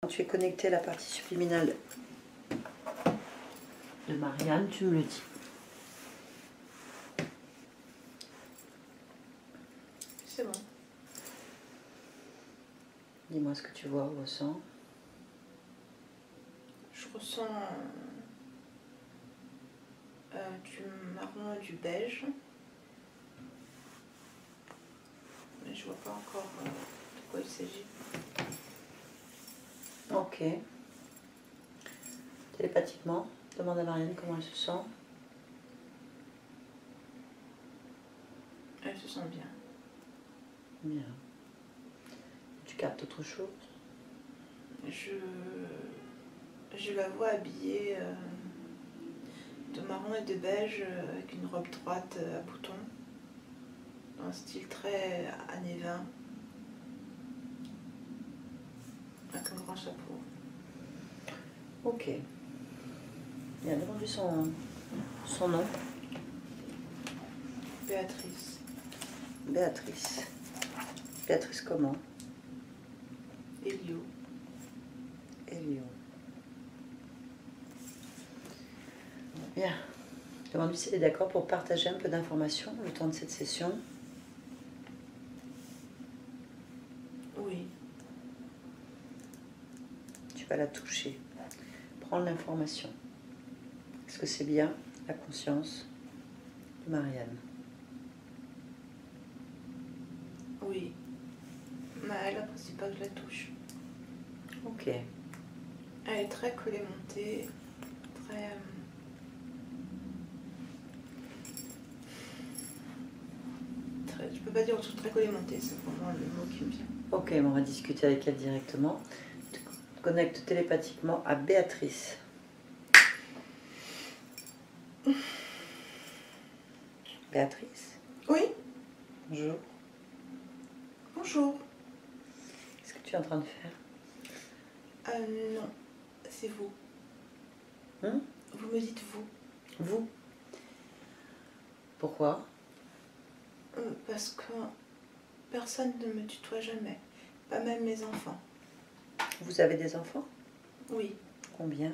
Quand tu es connecté à la partie subliminale de Marianne, tu me le dis. C'est bon. Dis-moi ce que tu vois ou ressens. Je ressens du marron et du beige. Mais je vois pas encore de quoi il s'agit. Ok. Télépathiquement, demande à Marianne comment elle se sent. Elle se sent bien. Bien. Tu captes autre chose? Je la vois habillée de marron et de beige avec une robe droite à boutons. Un style très années 20. Avec un grand chapeau. Ok. Il a demandé son nom. Béatrice. Béatrice. Béatrice comment? Elio. Elio. Bien. Demande-lui si elle est d'accord pour partager un peu d'informations le temps de cette session. Oui. Tu vas la toucher. Prendre l'information. Est-ce que c'est bien la conscience de Marianne? Oui. Mais elle apprécie pas que je la touche. Ok. Elle est très collémentée, très... je peux pas dire autre chose, très collémentée, c'est vraiment le mot qui me vient. Ok, on va discuter avec elle directement. Tu te connectes télépathiquement à Béatrice. Béatrice? Oui. Bonjour. Bonjour. Qu'est-ce que tu es en train de faire? Non, c'est vous. Vous me dites vous. Vous? Pourquoi? Parce que personne ne me tutoie jamais, pas même mes enfants. Vous avez des enfants? Oui. Combien?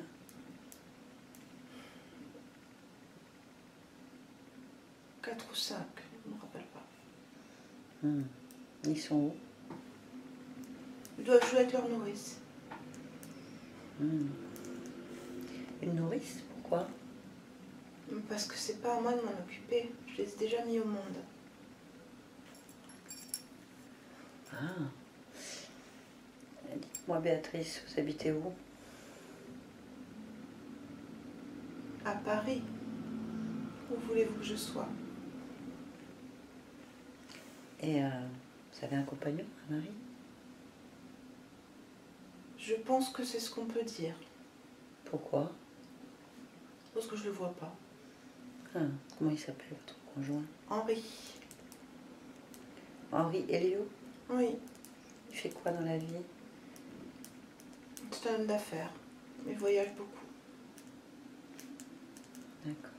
Quatre ou 5, je ne me rappelle pas. Ils sont où? Ils doivent jouer avec leur nourrice. Une nourrice? Pourquoi? Parce que c'est pas à moi de m'en occuper, je les ai déjà mis au monde. Ah. Dites-moi Béatrice, vous habitez où? À Paris. Où voulez-vous que je sois? Et vous avez un compagnon, un mari? Je pense que c'est ce qu'on peut dire. Pourquoi? Parce que je le vois pas. Ah, comment il s'appelle votre conjoint? Henri. Henri Elio? Oui, Il fait quoi dans la vie? c'est un homme d'affaires. Il voyage beaucoup. D'accord.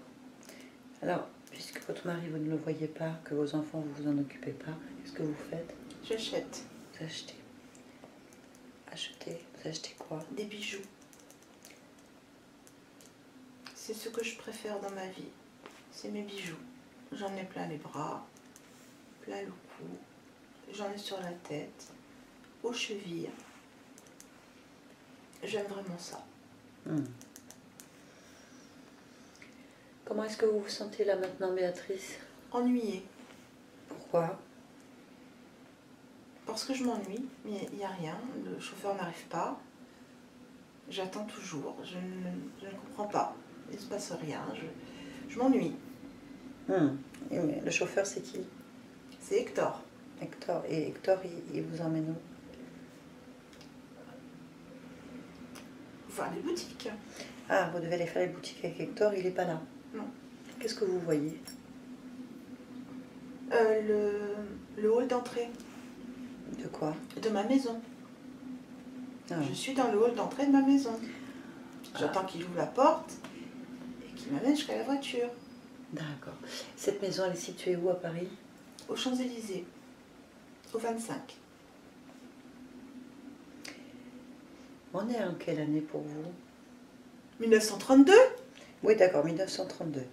Alors, puisque votre mari, vous ne le voyez pas, que vos enfants, vous vous en occupez pas, qu'est-ce que vous faites? J'achète Vous achetez. Achetez. Vous achetez quoi? des bijoux. C'est ce que je préfère dans ma vie. C'est mes bijoux. J'en ai plein les bras, plein le cou. J'en ai sur la tête, aux chevilles. J'aime vraiment ça. Comment est-ce que vous vous sentez là maintenant, Béatrice? Ennuyée. Pourquoi? Parce que je m'ennuie, mais il n'y a rien. Le chauffeur n'arrive pas. J'attends toujours. Je ne comprends pas. Il ne se passe rien. Je m'ennuie. Le chauffeur, c'est qui? C'est Hector. Hector. Et Hector, il vous emmène où? Voir les boutiques. Ah, vous devez aller faire les boutiques avec Hector, il n'est pas là. Non. Qu'est-ce que vous voyez? Le hall d'entrée. De quoi? De ma maison. Ah. Je suis dans le hall d'entrée de ma maison. J'attends qu'il ouvre la porte et qu'il m'amène jusqu'à la voiture. D'accord. Cette maison, elle est située où à Paris? Aux Champs-Élysées. Au 25. On est en quelle année pour vous? 1932? Oui, d'accord, 1932.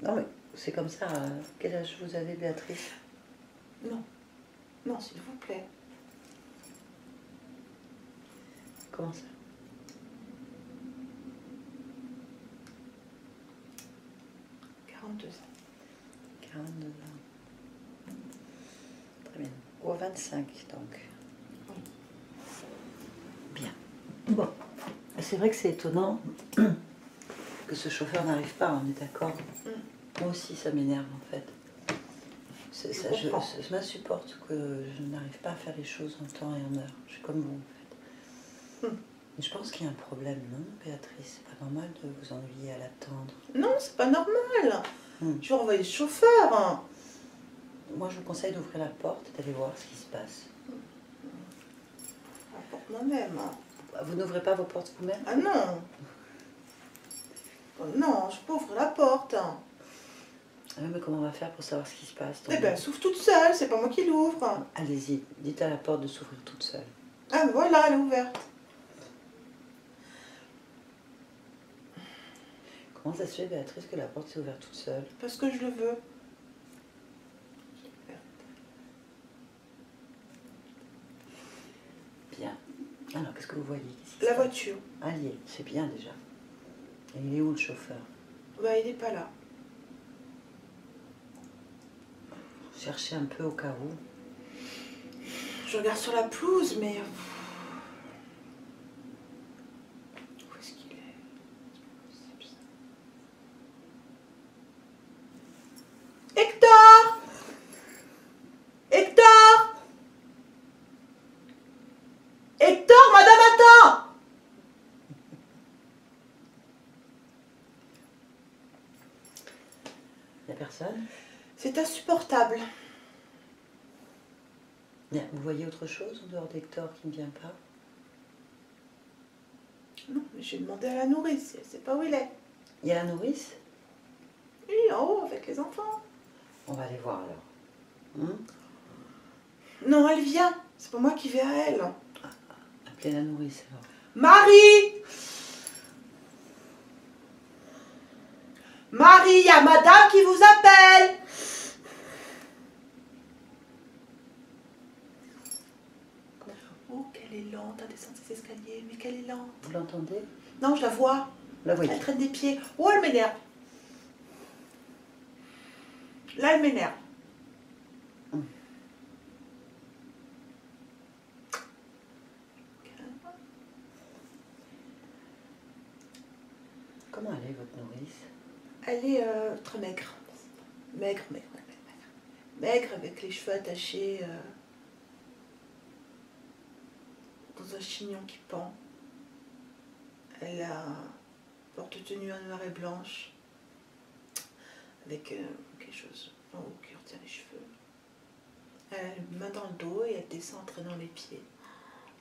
Non, mais c'est comme ça. Quel âge vous avez, Béatrice? Non. Non, s'il vous plaît. Comment ça? 42 ans. 42 ans. Très bien. Au 25, donc. Oui. Bien. Bon. C'est vrai que c'est étonnant que ce chauffeur n'arrive pas, on est d'accord? Moi aussi, ça m'énerve, en fait. Je m'insupporte que je n'arrive pas à faire les choses en temps et en heure. Je suis comme vous, en fait. Mais je pense qu'il y a un problème, non, Béatrice? C'est pas normal de vous ennuyer à l'attendre. Non, c'est pas normal. Je vais renvoyer le chauffeur. Moi, je vous conseille d'ouvrir la porte et d'aller voir ce qui se passe. La porte moi-même. Vous n'ouvrez pas vos portes vous-même? Ah non. Oh non, je peux ouvrir la porte. Ah oui, mais comment on va faire pour savoir ce qui se passe? Eh ben, elle s'ouvre toute seule, c'est pas moi qui l'ouvre. Allez-y, dites à la porte de s'ouvrir toute seule. Ah, voilà, elle est ouverte. Comment ça se fait, Béatrice, que la porte s'est ouverte toute seule? Parce que je le veux. Bien. Alors, qu'est-ce que vous voyez? La voiture. Allez, c'est bien déjà. Et il est où le chauffeur? Bah, il n'est pas là. Cherchez un peu au cas où. Je regarde sur la pelouse, mais... Où est-ce qu'il est? Hector! Hector! Hector, madame attend! Il n'y a personne? C'est insupportable. Bien. Vous voyez autre chose en dehors d'Hector qui ne vient pas? Non, mais j'ai demandé à la nourrice, elle sait pas où il est. Il y a la nourrice? Oui, en haut, avec les enfants. On va aller voir alors. Non, elle vient. C'est pas moi qui vais à elle. Appelez la nourrice alors. Marie! Marie, il y a madame qui vous appelle! Oh, qu'elle est lente à descendre ces escaliers, mais qu'elle est lente. Vous l'entendez? Non, je la vois. La voyez? Elle traîne des pieds. Oh, elle m'énerve. Là, elle m'énerve. Comment elle est, votre nourrice? Elle est très maigre. Maigre, maigre, maigre, maigre. Maigre, avec les cheveux attachés dans un chignon qui pend. Elle a porte-tenue en noir et blanche, avec quelque chose en haut qui retient les cheveux. Elle a une main dans le dos et elle descend en traînant les pieds.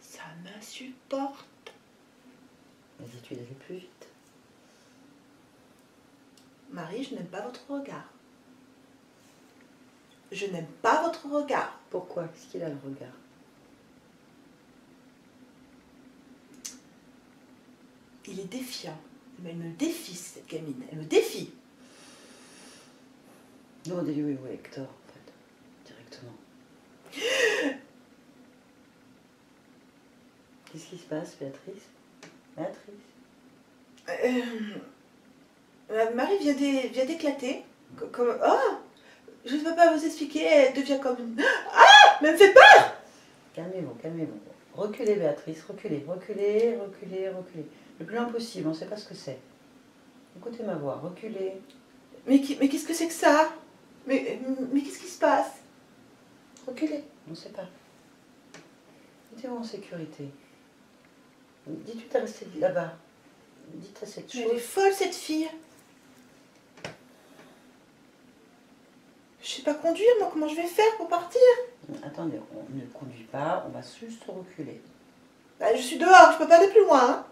Ça m'insupporte. Mais dites-lui d'aller plus vite. Marie, je n'aime pas votre regard. Je n'aime pas votre regard. Pourquoi? Qu'est-ce qu'il a le regard? Il est défiant. Mais elle me défie, cette gamine. Elle me défie. Demandez-lui où est Hector, en fait. Directement. Qu'est-ce qui se passe, Béatrice? Béatrice? Marie vient d'éclater. Comme... Oh! Je ne peux pas vous expliquer. Elle devient comme une... Ah! Mais elle me fait peur! Calmez-vous, calmez-vous. Reculez, Béatrice, reculez, reculez, reculez, reculez. Le plus loin possible, on ne sait pas ce que c'est. Écoutez ma voix, reculez. Mais qu'est-ce que c'est que ça? Mais qu'est-ce qui se passe? Reculez, on ne sait pas. Mettez-vous en sécurité. Dites-lui de rester là-bas. Dites à cette Elle est chose. folle, cette fille. Je sais pas conduire, moi, comment je vais faire pour partir? Attendez, on ne conduit pas, on va juste reculer. Bah, je suis dehors, je peux pas aller plus loin. Hein.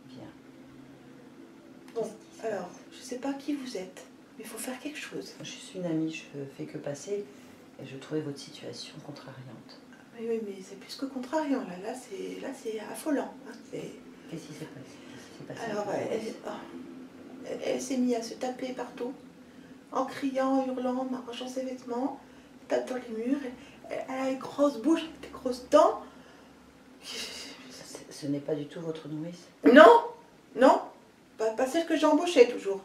Bien. Bon, alors, je sais pas qui vous êtes, mais il faut faire faire quelque chose. Je suis une amie, je fais que passer et je trouvais votre situation contrariante. Oui, mais c'est plus que contrariant. Là c'est affolant. Hein. Qu'est-ce qui s'est passé? Alors, elle s'est mise à se taper partout, en criant, en hurlant, en arrachant ses vêtements, tape dans les murs. Elle a une grosse bouche, des grosses dents. Ce n'est pas du tout votre nourrice? Non, non, pas celle que j'ai embauchée toujours.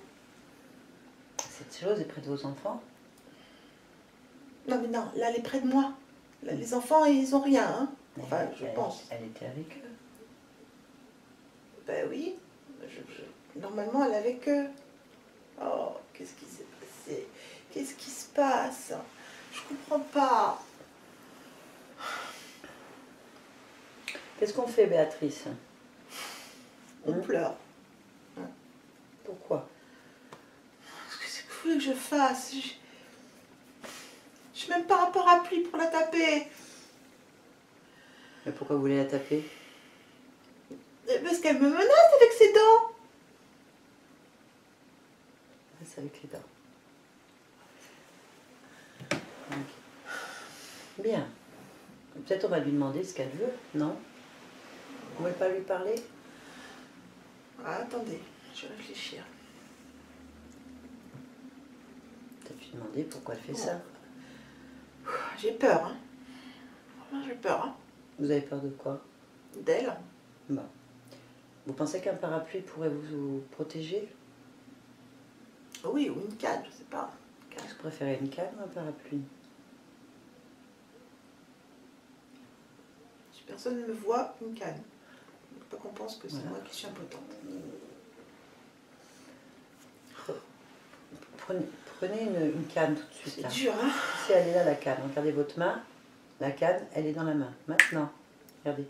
Cette chose est près de vos enfants? Non, mais non, là, elle est près de moi. Là, les enfants, ils ont rien, hein. Enfin, je pense. Elle était avec eux? Ben oui, normalement, elle est avec eux. Oh, qu'est-ce qui s'est passé? Qu'est-ce qui se passe? Je comprends pas. Qu'est-ce qu'on fait, Béatrice? On pleure. Pourquoi? Qu'est-ce que vous voulez que je fasse? Je n'ai même pas un parapluie pour la taper. Mais pourquoi vous voulez la taper? Parce qu'elle me menace avec ses dents. C'est avec les dents. Okay. Bien. Peut-être on va lui demander ce qu'elle veut, non? Vous ne voulez pas lui parler? Ah, attendez, je vais réfléchir. Peut-être lui demander pourquoi elle fait ça. J'ai peur, hein. Vraiment, j'ai peur, hein. Vous avez peur de quoi? D'elle. Bon. Vous pensez qu'un parapluie pourrait vous protéger? Oui, ou une canne, je sais pas. Est-ce que vous préférez une canne ou un parapluie? Si personne ne me voit, une canne. Pas qu'on pense que c'est moi qui suis impotente. Prenez une canne tout de suite. C'est là. dur, hein. Si elle est là, la canne, regardez votre main. La canne, elle est dans la main. Maintenant, regardez.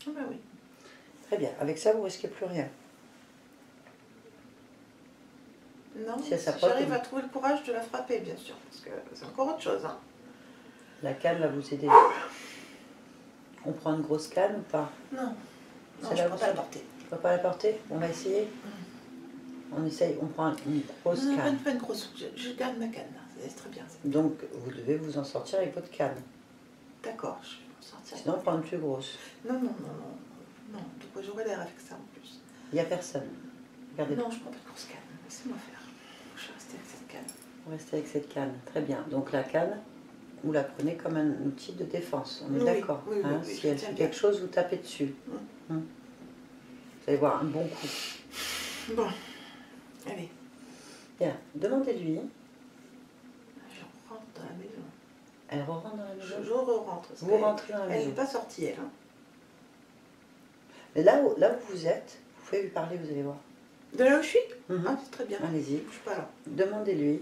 Ah ben oui. Très bien. Avec ça, vous risquez plus rien. Non, Si si j'arrive à trouver le courage de la frapper, bien sûr, parce que c'est encore autre chose, hein. La canne va vous aider. On prend une grosse canne ou pas? Non, non, C'est je là ne peux où pas ça- la porter. On ne peut pas la porter? On va essayer? On essaye, on prend une grosse Non, canne. pas une grosse. Je garde ma canne, là. C'est très bien. Donc, vous devez vous en sortir avec votre canne. D'accord, je vais m'en sortir. Sinon, on prend une plus grosse. Non, non, non, non. Non, de quoi j'aurais l'air avec ça en plus. Il n'y a personne. Regardez. Non, je prends pas de grosse canne. Laissez-moi faire. Je vais rester avec cette canne. Vous restez avec cette canne. Très bien. Donc, la canne, vous la prenez comme un outil de défense. On est Oui, d'accord. oui, Hein, oui, si elle tiens fait bien. quelque chose, vous tapez dessus. Vous allez voir un bon coup. Bon, allez. Bien. Demandez-lui. Je rentre dans la maison. Elle rentre dans la maison. Je rentre. Vous rentrez dans la Elle maison. n'est pas sortie, elle. Hein. Mais là où vous êtes, vous pouvez lui parler, vous allez voir. De là où je suis Mhm. Ah, c'est très bien. Allez-y. Je suis pas là. Demandez-lui.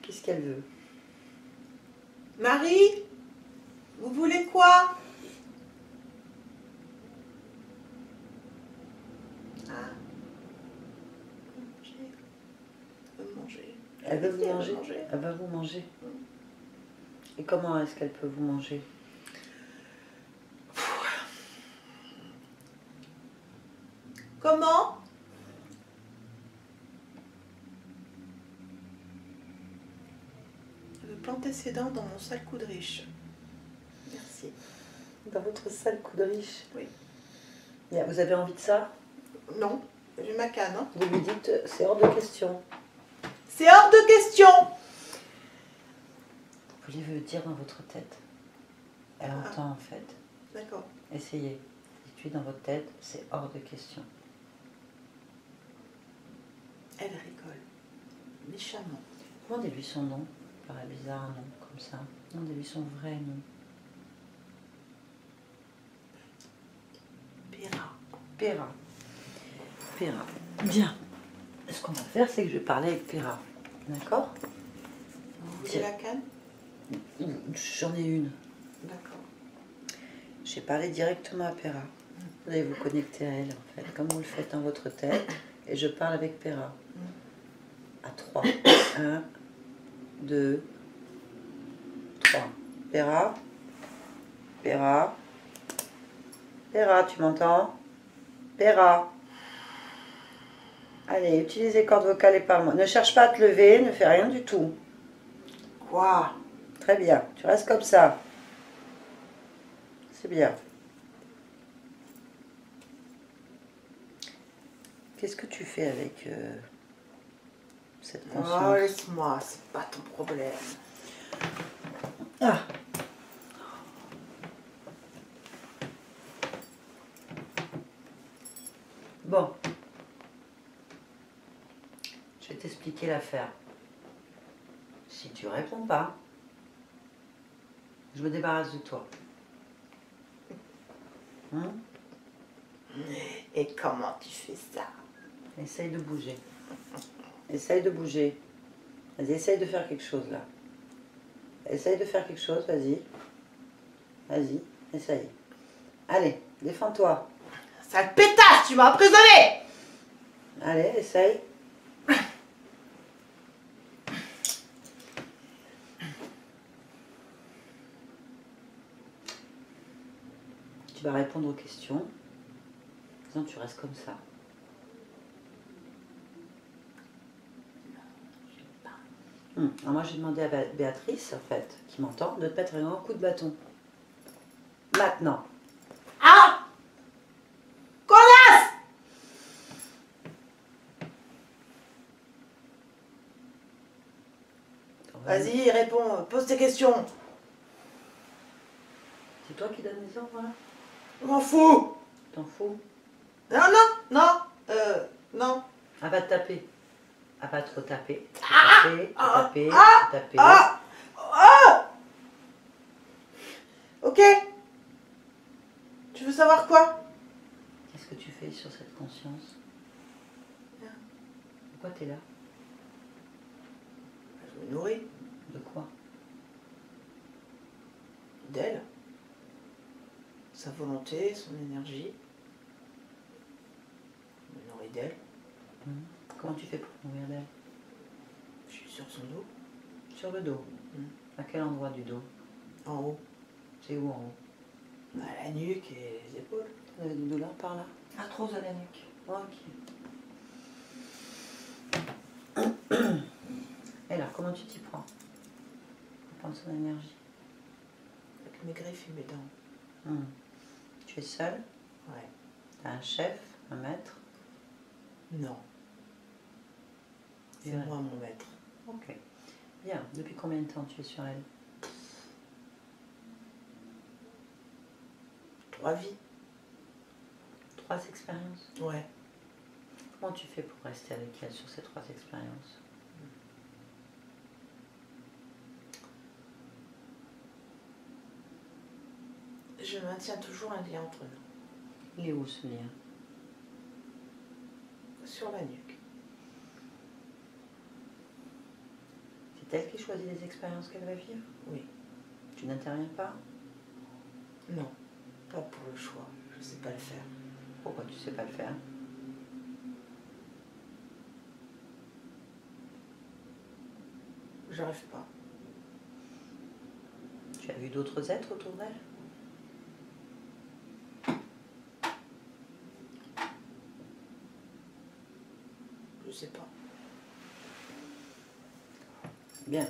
Qu'est-ce qu'elle veut? Marie, vous voulez quoi? Ah. Manger. Elle veut vous Elle veut manger. manger. Elle veut vous manger. Et comment est-ce qu'elle peut vous manger? Comment? Elle veut planter ses dents dans mon sale coup de riche. Merci. Dans votre sale coup de riche. Oui. Bien, vous avez envie de ça? Non, j'ai ma canne. Hein. Vous lui dites, c'est hors de question. C'est hors de question! Vous pouvez le dire dans votre tête. Elle entend en fait. D'accord. Essayez. Dites-lui dans votre tête, c'est hors de question. Elle rigole. Méchamment. Demandez-lui son nom. Ça paraît bizarre un nom comme ça. Demandez-lui son vrai nom. Péra. Péra. Péra. Bien. Ce qu'on va faire, c'est que je vais parler avec Péra. D'accord? Vous voulez la canne? J'en ai une. D'accord. J'ai parlé directement à Péra. Vous allez vous connecter à elle, en fait, comme vous le faites dans votre tête. Et je parle avec Péra. À 3. 1, 2, 3. Péra. Péra. Péra, tu m'entends? Péra. Allez, utilise les cordes vocales et parle-moi. Ne cherche pas à te lever, ne fais rien du tout. Quoi? Très bien, tu restes comme ça. C'est bien. Qu'est-ce que tu fais avec cette Oh, conscience? laisse-moi, c'est pas ton problème. Ah. Bon. Je vais t'expliquer l'affaire. Si tu réponds pas, je me débarrasse de toi. Hein? Et comment tu fais ça? Essaye de bouger. Essaye de bouger. Vas-y, essaye de faire quelque chose là. Essaye de faire quelque chose, vas-y. Vas-y, essaye. Allez, défends-toi. Sale pétasse, tu m'as emprisonné! Allez, essaye. Tu vas répondre aux questions. Sinon, tu restes comme ça. Alors moi, j'ai demandé à Béatrice, en fait, qui m'entend, de te mettre un grand coup de bâton. Maintenant. Ah! Connasse! Vas-y, réponds, pose tes questions. C'est toi qui donnes les ordres, là? Je m'en fous. T'en fous? Non, non. Ah, va te taper. Ah, pas trop taper. Ah! Taper. Ah! Ah! Ok. Tu veux savoir quoi? Qu'est-ce que tu fais sur cette conscience? Rien. Pourquoi t'es là? Je me nourris De quoi? d'elle. Sa volonté, son énergie. Je me nourris d'elle. Comment tu fais pour nourrir d'elle? Je suis sur son dos. Sur le dos. À quel endroit du dos? En haut. C'est où en haut? À la nuque et les épaules. Vous avez des douleurs par là? Arthrose à la nuque. Ok. Et alors, comment tu t'y prends? Pour prendre son énergie. Avec mes griffes et mes dents. Tu es seule? Ouais. T'as un chef? Un maître? Non. C'est Ouais. moi mon maître. Ok. Bien. Depuis combien de temps tu es sur elle? 3 vies. 3 expériences? Ouais. Comment tu fais pour rester avec elle sur ces 3 expériences? Je maintiens toujours un lien entre nous. Il est où ce lien? Sur la nuque. C'est elle qui choisit les expériences qu'elle va vivre? Oui. Tu n'interviens pas? Non. Pas pour le choix. Je sais pas le faire. Pourquoi tu sais pas le faire? J'arrive pas. Tu as vu d'autres êtres autour d'elle? Je sais pas. Bien.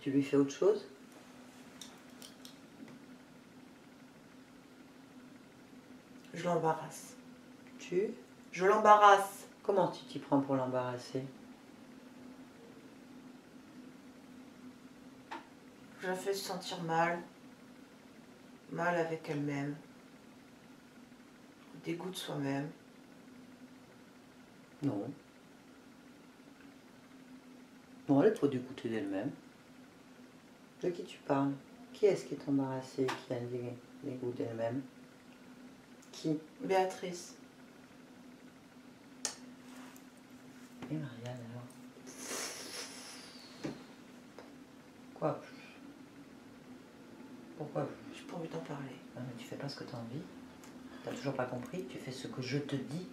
Tu lui fais autre chose? Je l'embarrasse. Tu? Je l'embarrasse. Comment tu t'y prends pour l'embarrasser? Je la fais se sentir mal. Mal avec elle-même. Dégoût de soi-même. Non. Non, elle est trop dégoûtée d'elle-même. De qui tu parles? Qui est-ce qui est embarrassé, qui a un dégoût d'elle-même? Qui? Béatrice. Et Marianne alors? Quoi? Pourquoi? J'ai pas envie d'en parler. Ah, mais tu fais pas ce que tu as envie. T'as toujours pas compris, tu fais ce que je te dis.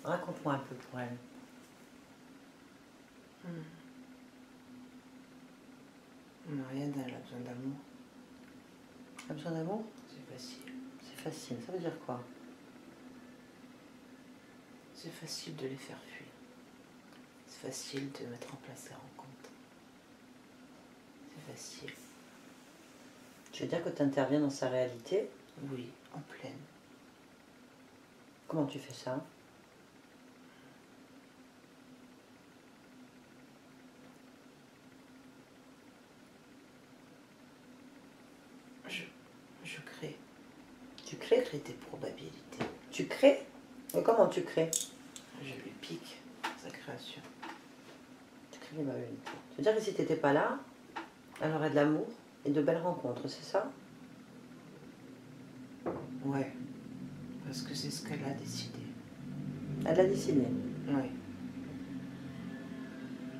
Raconte-moi un peu pour elle. Marianne, elle a besoin d'amour. T'as besoin d'amour? C'est facile. C'est facile, ça veut dire quoi? C'est facile de les faire fuir. C'est facile de mettre en place des rencontres. C'est facile. Tu veux dire que tu interviens dans sa réalité? Oui, en pleine. Comment tu fais ça? Je crée. Tu crées? Je crée des probabilités. Tu crées? Mais comment tu crées? Je lui pique sa création. Tu crées des probabilités. Tu veux dire que si tu n'étais pas là, elle aurait de l'amour et de belles rencontres, c'est ça? Ouais. Parce que c'est ce qu'elle a décidé. Elle l'a décidé. Ouais.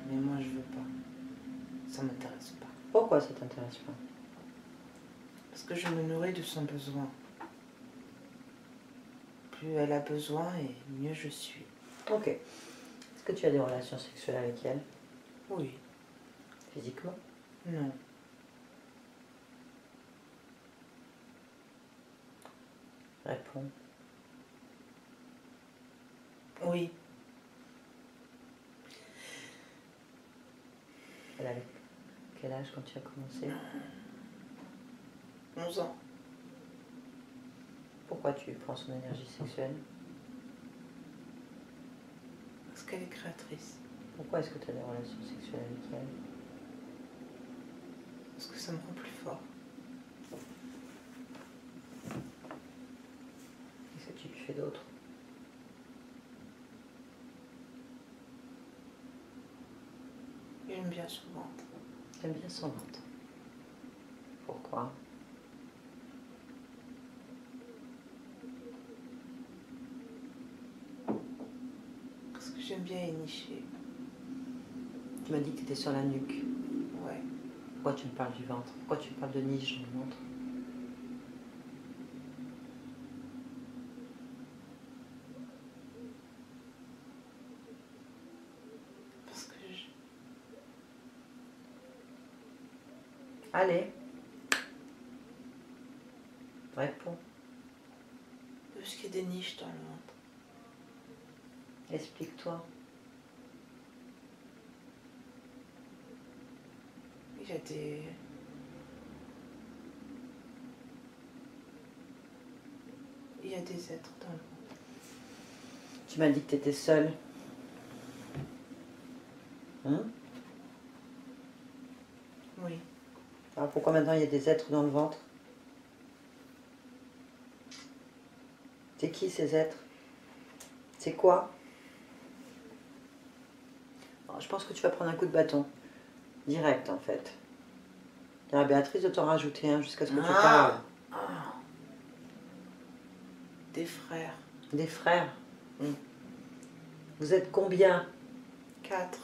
Mais moi je veux pas. Ça m'intéresse pas. Pourquoi ça t'intéresse pas? Parce que je me nourris de son besoin. Plus elle a besoin et mieux je suis. Ok. Est-ce que tu as des relations sexuelles avec elle? Oui. Physiquement? Non. Réponds. Oui. Elle avait quel âge quand tu as commencé? 11 ans. Pourquoi tu prends son énergie sexuelle? Parce qu'elle est créatrice. Pourquoi est-ce que tu as des relations sexuelles avec elle? Parce que ça me rend plus fort. Qu'est-ce que tu lui fais d'autre? J'aime bien son ventre. J'aime bien son ventre. Pourquoi? Parce que j'aime bien énicher. Tu m'as dit que tu étais sur la nuque. Ouais. Pourquoi tu me parles du ventre? Pourquoi tu me parles de niche dans le ventre? Parce que Allez. Réponds. parce qu'il y a des niches dans le ventre. Explique-toi. Il y a des... Il y a des êtres dans le ventre. Tu m'as dit que tu étais seule. Oui. Alors pourquoi maintenant il y a des êtres dans le ventre? C'est qui ces êtres? C'est quoi? Alors, je pense que tu vas prendre un coup de bâton. Direct en fait. Il y a Béatrice de t'en rajouter un jusqu'à ce que tu parles. Ah. Des frères. Des frères. Vous êtes combien? 4.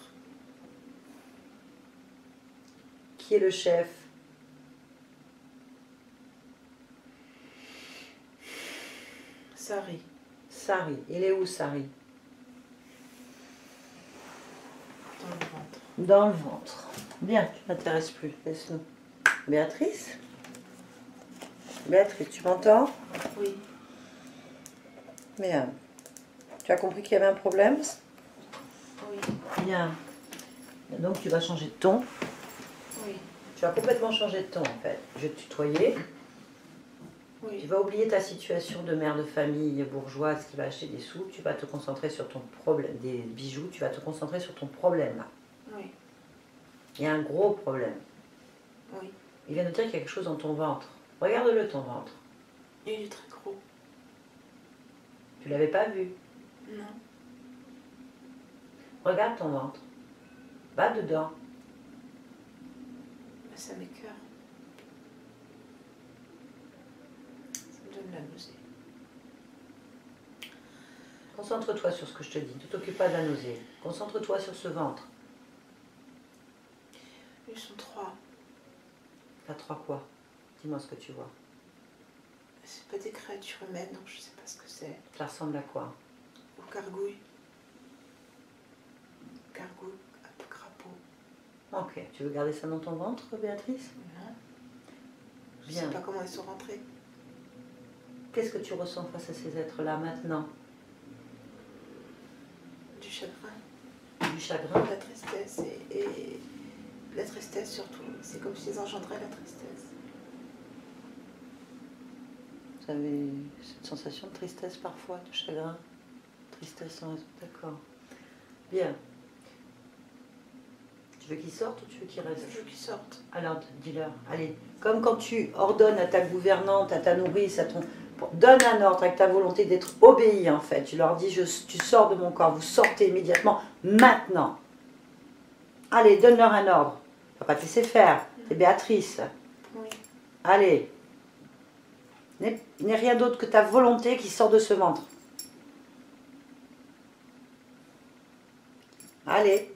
Qui est le chef? Sari. Sari. Il est où Sari? Dans le ventre. Dans le ventre. Bien, tu m'intéresses plus. Laisse-nous. Béatrice? Béatrice, tu m'entends? Oui. Bien. Tu as compris qu'il y avait un problème? Oui. Bien. Donc tu vas changer de ton. Oui. Tu vas complètement changer de ton en fait. Je vais te tutoyer. Tu Oui. vas oublier ta situation de mère de famille bourgeoise qui va acheter des sous. Tu vas te concentrer sur ton problème, des bijoux. Tu vas te concentrer sur ton problème là. Oui. Il y a un gros problème. Oui. Il vient de dire qu'il y a quelque chose dans ton ventre. Regarde-le ton ventre. Il est très gros. Tu l'avais pas vu. Non. Regarde ton ventre. Va dedans. Mais ça m'écoeure. Ça me donne la nausée. Concentre-toi sur ce que je te dis. Ne t'occupe pas de la nausée. Concentre-toi sur ce ventre. Ils sont 3. T'as 3 quoi? Dis-moi ce que tu vois. C'est pas des créatures humaines, donc je sais pas ce que c'est. Ça ressemble à quoi? Aux gargouilles. Gargouilles, un peu crapaud. Ok. Tu veux garder ça dans ton ventre, Béatrice? Non. Je Bien. sais pas comment ils sont rentrés. Qu'est-ce que tu ressens face à ces êtres-là maintenant? Du chagrin. Du chagrin? De la tristesse et la tristesse surtout. C'est comme s'ils engendraient la tristesse. Vous avez cette sensation de tristesse parfois, de chagrin? Tristesse sans raison, d'accord. Bien. Tu veux qu'ils sortent ou tu veux qu'ils restent? Je veux qu'ils sortent. Alors, dis-leur, allez, comme quand tu ordonnes à ta gouvernante, à ta nourrice, à ton... Donne un ordre avec ta volonté d'être obéi, en fait. Tu leur dis, tu sors de mon corps, vous sortez immédiatement, maintenant. Allez, donne-leur un ordre. Tu ne vas pas te laisser faire, c'est Béatrice. Oui. Allez. Il n'est rien d'autre que ta volonté qui sort de ce ventre. Allez.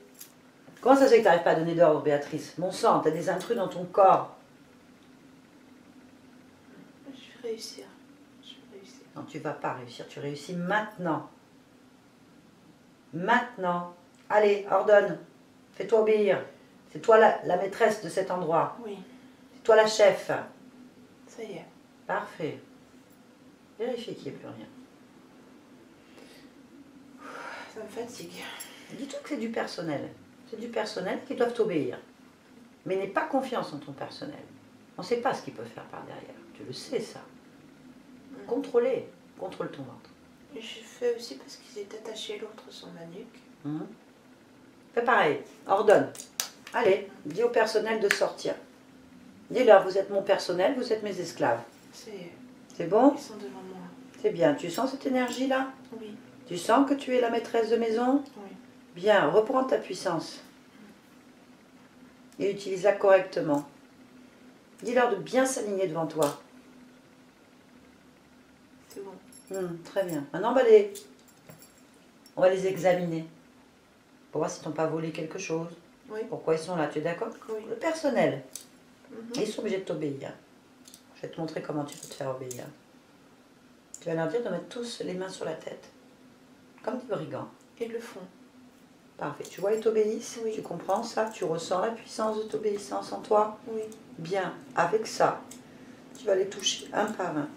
Comment ça se fait que tu n'arrives pas à donner d'ordre, Béatrice? Mon sang, tu as des intrus dans ton corps. Je vais réussir. Je vais réussir. Non, tu ne vas pas réussir, tu réussis maintenant. Maintenant. Allez, ordonne. Fais-toi obéir. C'est toi la maîtresse de cet endroit. Oui. C'est toi la chef. Ça y est. Parfait. Vérifie qu'il n'y ait plus rien. Ça me fatigue. Dis-toi que c'est du personnel. C'est du personnel qui doivent t'obéir. Mais n'aie pas confiance en ton personnel. On ne sait pas ce qu'il peut faire par derrière. Tu le sais, ça. Contrôler. Contrôle ton ventre. Et je fais aussi parce qu'ils étaient attachés l'autre sur ma nuque. Fais pareil. Ordonne. Allez, dis au personnel de sortir. Dis-leur, vous êtes mon personnel, vous êtes mes esclaves. C'est bon? Ils sont devant moi. C'est bien. Tu sens cette énergie-là? Oui. Tu sens que tu es la maîtresse de maison? Oui. Bien, reprends ta puissance. Et utilise-la correctement. Dis-leur de bien s'aligner devant toi. C'est bon. Très bien. Maintenant, on va les examiner. Pour voir s'ils t'ont pas volé quelque chose. Oui. Pourquoi ils sont là, tu es d'accord? Oui. Le personnel. Ils sont obligés de t'obéir. Je vais te montrer comment tu peux te faire obéir. Tu vas leur dire de mettre tous les mains sur la tête. Comme des brigands. Et le fond. Parfait. Tu vois, ils t'obéissent? Oui. Tu comprends ça? Tu ressens la puissance de t'obéissance en toi? Oui. Bien. Avec ça, tu vas les toucher un par un.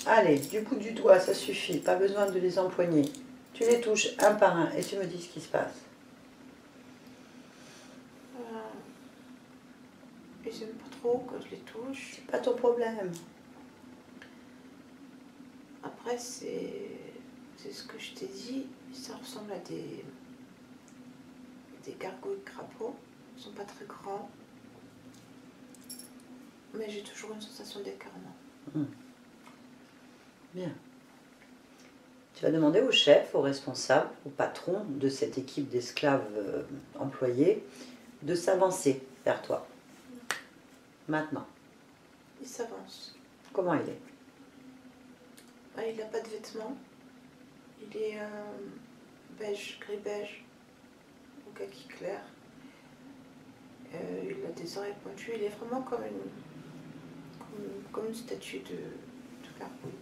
Allez, du bout du doigt, ça suffit. Pas besoin de les empoigner. Tu les touches un par un et tu me dis ce qui se passe. Ils n'aiment pas trop quand je les touche. C'est pas ton problème. Après, c'est ce que je t'ai dit. Ça ressemble à des gargouilles crapauds. Ils sont pas très grands. Mais j'ai toujours une sensation d'écartement. Bien. Tu vas demander au chef, au responsable, au patron de cette équipe d'esclaves employés de s'avancer vers toi. Maintenant. Il s'avance. Comment il est? Il n'a pas de vêtements. Il est beige, gris-beige, au kaki clair. Il a des oreilles pointues. Il est vraiment comme une statue de gargouille.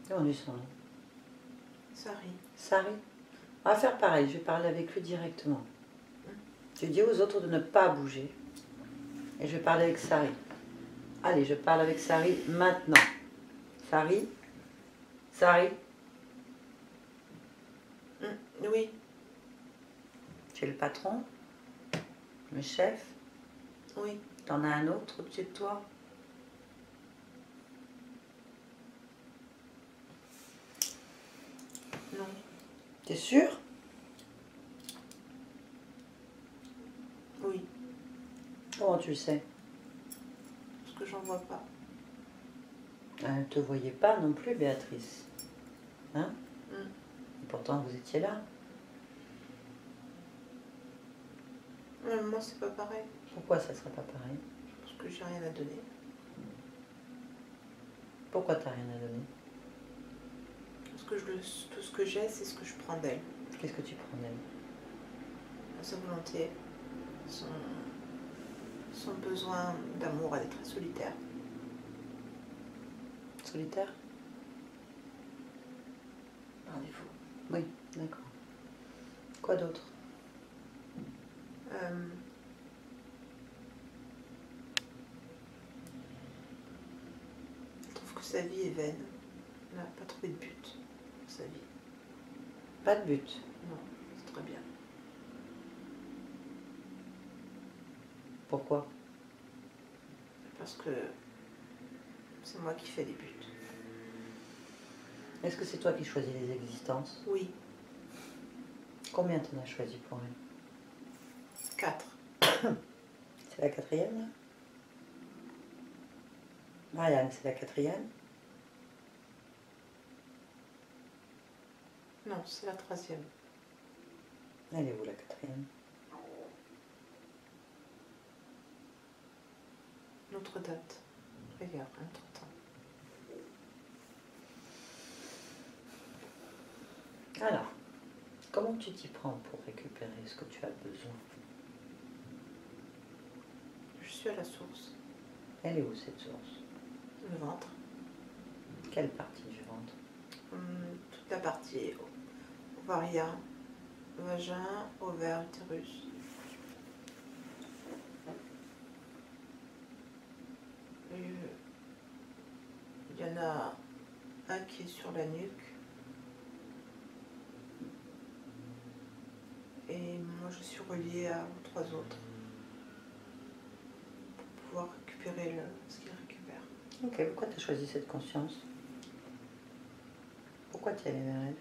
Comment est son nom? Sari. Sari. On va faire pareil, je vais parler avec lui directement. Tu dis aux autres de ne pas bouger. Et je vais parler avec Sari. Allez, je parle avec Sari maintenant. Sari? Sari? Oui. Tu es le patron? Le chef? Oui. T'en as un autre au-dessus de toi? Non. T'es sûr? Oui. Comment tu le sais? Parce que j'en vois pas. Elle ne te voyait pas non plus, Béatrice. Hein? Et pourtant, vous étiez là. Moi, c'est pas pareil. Pourquoi ça serait pas pareil? Parce que j'ai rien à donner. Pourquoi t'as rien à donner? Parce que tout ce que j'ai, c'est ce que je prends d'elle. Qu'est-ce que tu prends d'elle? Sa volonté, son besoin d'amour, elle est très solitaire. Solitaire? Par défaut. Oui, d'accord. Quoi d'autre? sa vie est vaine. Elle n'a pas trouvé de but dans sa vie. Pas de but. Non, c'est très bien. Pourquoi? Parce que c'est moi qui fais les buts. Est-ce que c'est toi qui choisis les existences? Oui, Combien t'en as choisi pour elle? 4. C'est la quatrième, là? Marianne, c'est la quatrième? Non, c'est la 3e. Elle est où, la quatrième? Notre date. Regarde, entre-temps. Alors, comment tu t'y prends pour récupérer ce que tu as besoin? Je suis à la source. Elle est où, cette source? Le ventre. Quelle partie du ventre? Toute la partie ovarien, vagin, ovaire, utérus. Il y en a un qui est sur la nuque. Et moi je suis reliée aux 3 autres. Pour pouvoir récupérer ce qu'il récupère. Ok, pourquoi tu as choisi cette conscience? Pourquoi tu es allée vers elle?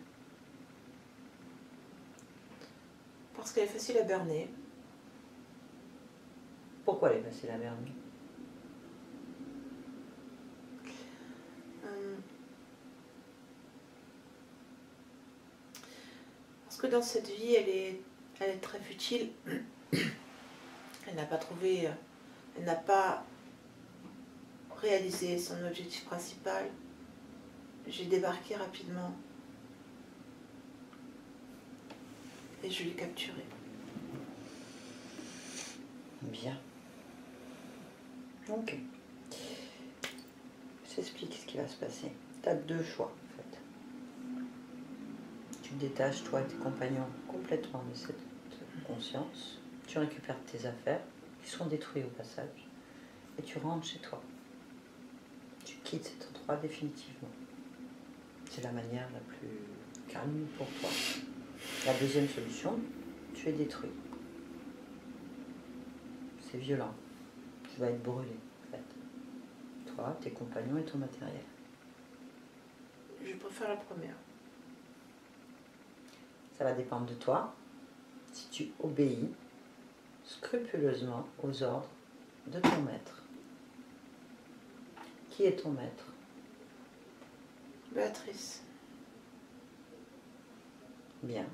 Parce qu'elle est facile à berner. Pourquoi elle est facile à berner? Parce que dans cette vie, elle est très futile. Elle n'a pas trouvé, elle n'a pas réalisé son objectif principal. J'ai débarqué rapidement et je l'ai capturée. Bien. Ok. Je t'explique ce qui va se passer. Tu as 2 choix, en fait. Tu détaches, toi et tes compagnons, complètement de cette conscience. Tu récupères tes affaires, qui seront détruites au passage, et tu rentres chez toi. Tu quittes cet endroit définitivement. C'est la manière la plus calme pour toi. La deuxième solution, tu es détruit. C'est violent. Tu vas être brûlé, en fait. Toi, tes compagnons et ton matériel. Je préfère la première. Ça va dépendre de toi. Si tu obéis scrupuleusement aux ordres de ton maître. Qui est ton maître? Béatrice. Bien.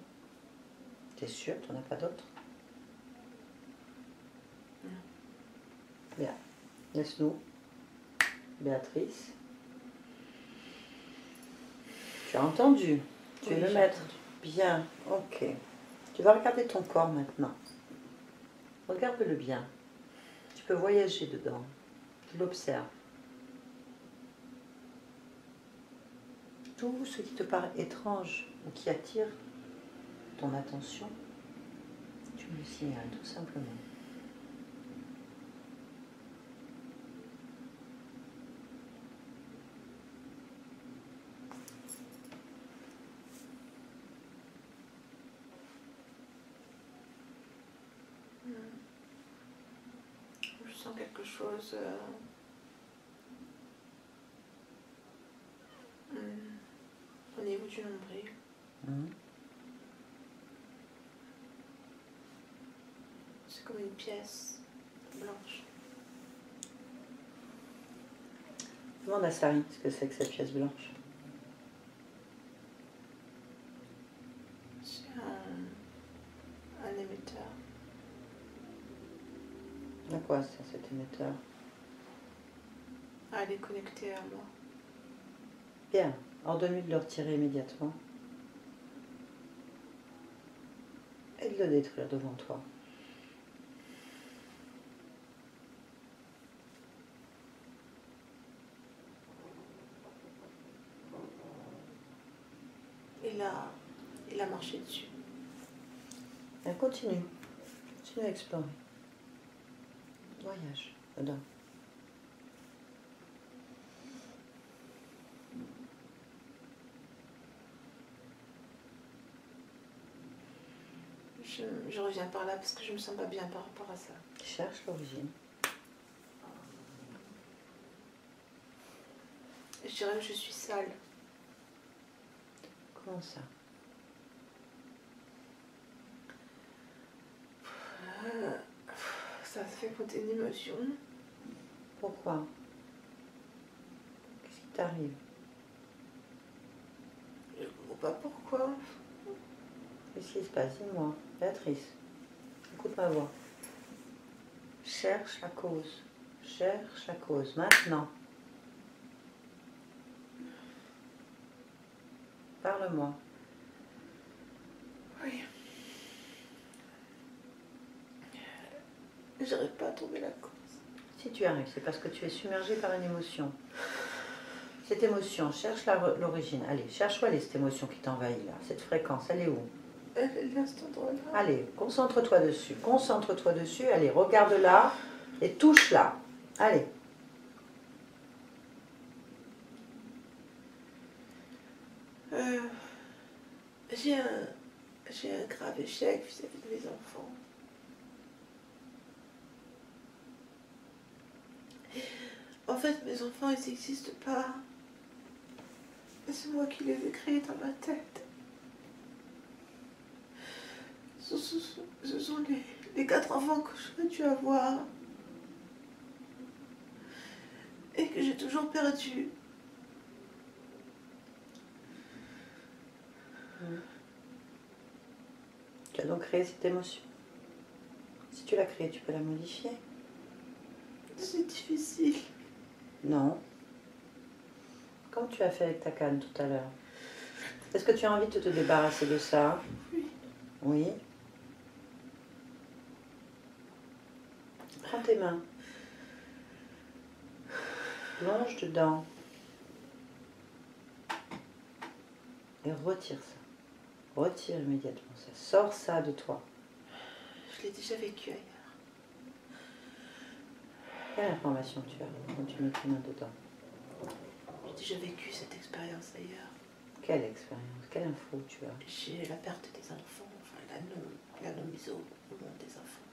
T'es sûr, tu n'en as pas d'autre? Non. Bien. Laisse-nous. Béatrice. Tu as entendu? Tu es Oui, le j'ai maître. entendu. Bien, ok. Tu vas regarder ton corps maintenant. Regarde-le bien. Tu peux voyager dedans. Tu l'observes. Tout ce qui te paraît étrange ou qui attire ton attention, tu me le signales tout simplement. Je sens quelque chose au niveau du nombril. C'est comme une pièce blanche. Demande à Sari ce que c'est que cette pièce blanche. C'est un émetteur. À quoi sert cet émetteur? Ah, elle est connectée à moi. Bien, ordonne-lui de le retirer immédiatement et de le détruire devant toi. Il a marché dessus. Elle continue. Continue à explorer. Voyage dedans. je reviens par là parce que je me sens pas bien par rapport à ça. Cherche l'origine. Je dirais que je suis sale. Comment ça? Ça fait monter une émotion. Pourquoi? Qu'est-ce qui t'arrive? Je ne comprends pas pourquoi. Qu'est-ce qui se passe? Dis-moi. Béatrice, écoute ma voix. Cherche la cause. Cherche la cause. Maintenant. Parle-moi. Oui. J'arrive pas à trouver la cause. Si tu arrives, c'est parce que tu es submergé par une émotion. Cette émotion, cherche l'origine. Allez, cherche-moi cette émotion qui t'envahit là. Cette fréquence, elle est où? Elle est à cet endroit-là. Allez, concentre-toi dessus. Concentre-toi dessus. Allez, regarde-la et touche-la. Allez. J'ai un grave échec vis-à-vis de mes enfants. En fait, mes enfants, ils n'existent pas. C'est moi qui les ai créés dans ma tête. Ce sont les 4 enfants que j'aurais dû avoir. Et que j'ai toujours perdu. Tu as donc créé cette émotion. Si tu l'as créée, tu peux la modifier? C'est difficile. Non. Comme tu as fait avec ta canne tout à l'heure. Est-ce que tu as envie de te débarrasser de ça? Oui. Oui. Prends tes mains. Plonge dedans. Et retire ça. Retire immédiatement ça. Sors ça de toi. Je l'ai déjà vécu ailleurs. Quelle information tu as quand tu mets tes mains dedans? J'ai déjà vécu cette expérience ailleurs. Quelle expérience? Quelle info tu as? J'ai la perte des enfants, enfin la non-mise au monde des enfants.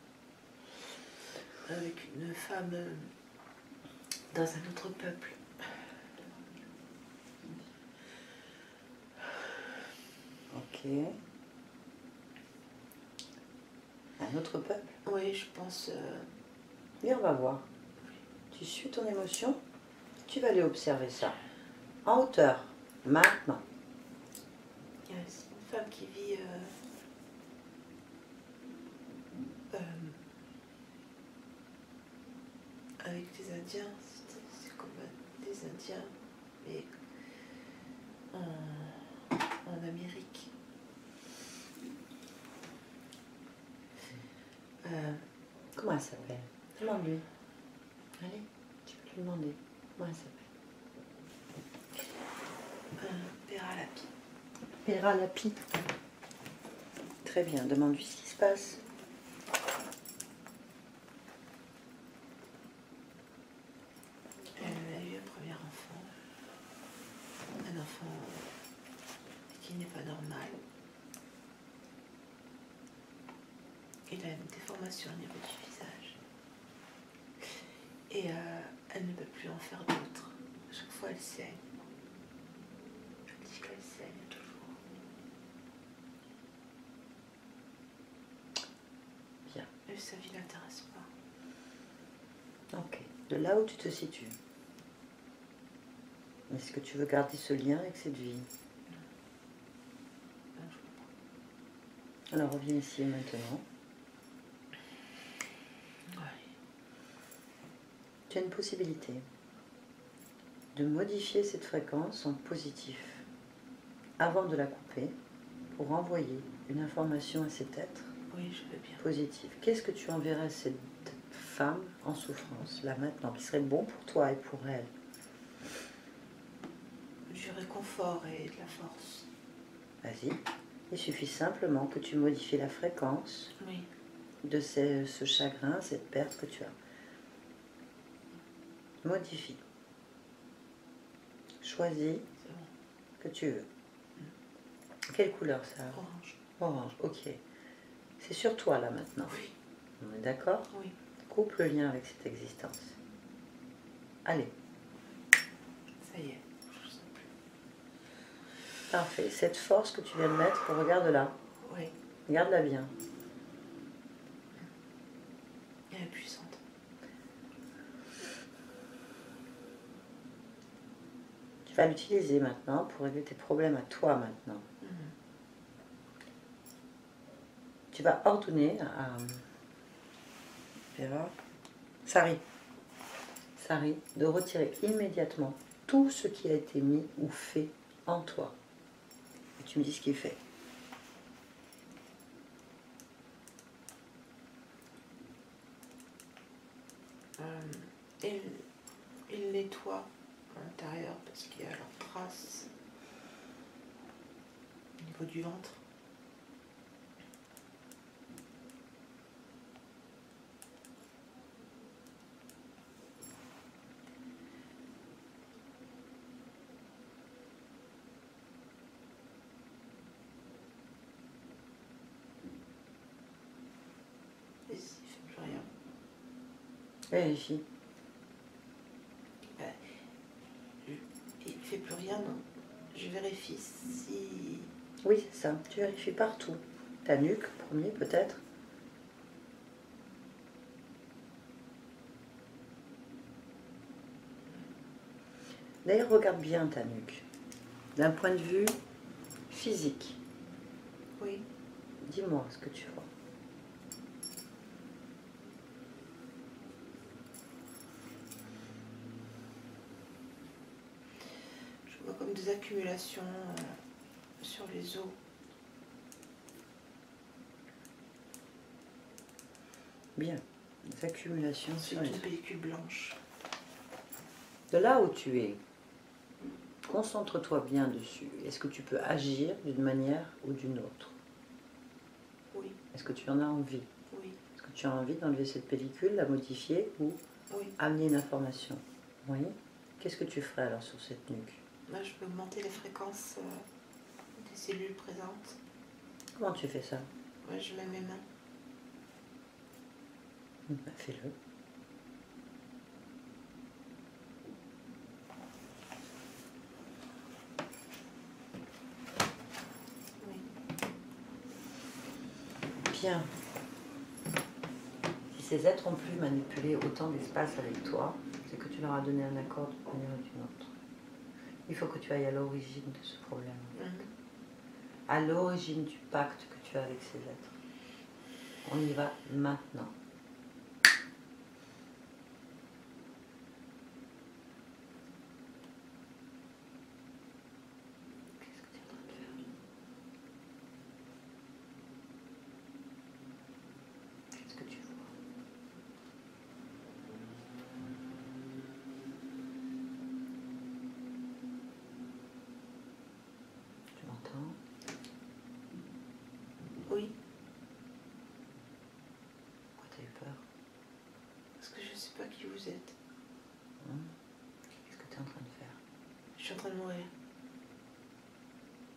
Avec une femme dans un autre peuple. Ok. Un autre peuple? Oui, je pense... Viens, on va voir. Tu suis ton émotion, tu vas aller observer ça. En hauteur, maintenant. Il y a aussi une femme qui vit avec des Indiens. C'est comme des Indiens, mais en Amérique. Comment elle s'appelle? Demande-lui. Allez, tu peux lui demander. Comment elle s'appelle? Péralapi. Péralapi. Très bien, demande-lui ce qui se passe. Elle a eu un premier enfant. Un enfant qui n'est pas normal. Il a une déformation au niveau du visage. Et elle ne peut plus en faire d'autres. À chaque fois, elle saigne. Elle dit qu'elle saigne toujours. Bien. Et sa vie l'intéresse pas. Ok. De là où tu te situes. Est-ce que tu veux garder ce lien avec cette vie? Non, je veux pas. Alors reviens ici et maintenant. Tu as une possibilité de modifier cette fréquence en positif avant de la couper pour envoyer une information à cet être Oui, je veux bien. positif. Qu'est-ce que tu enverrais à cette femme en souffrance, là maintenant, qui serait bon pour toi et pour elle? Du réconfort et de la force. Vas-y. Il suffit simplement que tu modifies la fréquence Oui. de ce chagrin, cette perte que tu as. Modifie. Choisis C'est bon. que tu veux. Quelle couleur ça a? Orange. Orange, ok. C'est sur toi là maintenant. Oui. On est d'accord? Oui. Coupe le lien avec cette existence. Allez. Ça y est. Je sens plus. Parfait. Cette force que tu viens de mettre, regarde-la. Oui. Regarde-la bien. Elle est puissante. Tu vas l'utiliser maintenant pour régler tes problèmes à toi maintenant. Tu vas ordonner à Vera, Sari, de retirer immédiatement tout ce qui a été mis ou fait en toi. Et tu me dis ce qui est fait. Il nettoie à l'intérieur parce qu'il y a leurs traces au niveau du ventre. Et il fait plus rien. Vérifie. Il fait plus rien, non. Je vérifie si... Oui, c'est ça. Tu vérifies partout. Ta nuque, premier peut-être. D'ailleurs, regarde bien ta nuque. D'un point de vue physique. Oui. Dis-moi ce que tu vois. Je vois comme des accumulations sur les os. Bien. Des accumulations C'est sur les... une pellicule blanche. De là où tu es, concentre-toi bien dessus. Est-ce que tu peux agir d'une manière ou d'une autre? Oui. Est-ce que tu en as envie? Oui. Est-ce que tu as envie d'enlever cette pellicule, la modifier ou Oui. amener une information? Oui. Qu'est-ce que tu ferais alors sur cette nuque? Là, je peux augmenter les fréquences des cellules présentes. Comment tu fais ça? Ouais, je mets mes mains. Ben, fais-le. Oui. Bien. Si ces êtres ont pu manipuler autant d'espace avec toi, c'est que tu leur as donné un accord d'une manière ou d'une autre. Il faut que tu ailles à l'origine de ce problème. À l'origine du pacte que tu as avec ces êtres. On y va maintenant. Qu'est-ce que tu es en train de faire? Qu'est-ce que tu vois? Tu m'entends? Oui. Pourquoi tu as eu peur? Parce que je ne sais pas qui vous êtes. Qu'est-ce que tu es en train de faire? Je suis en train de mourir.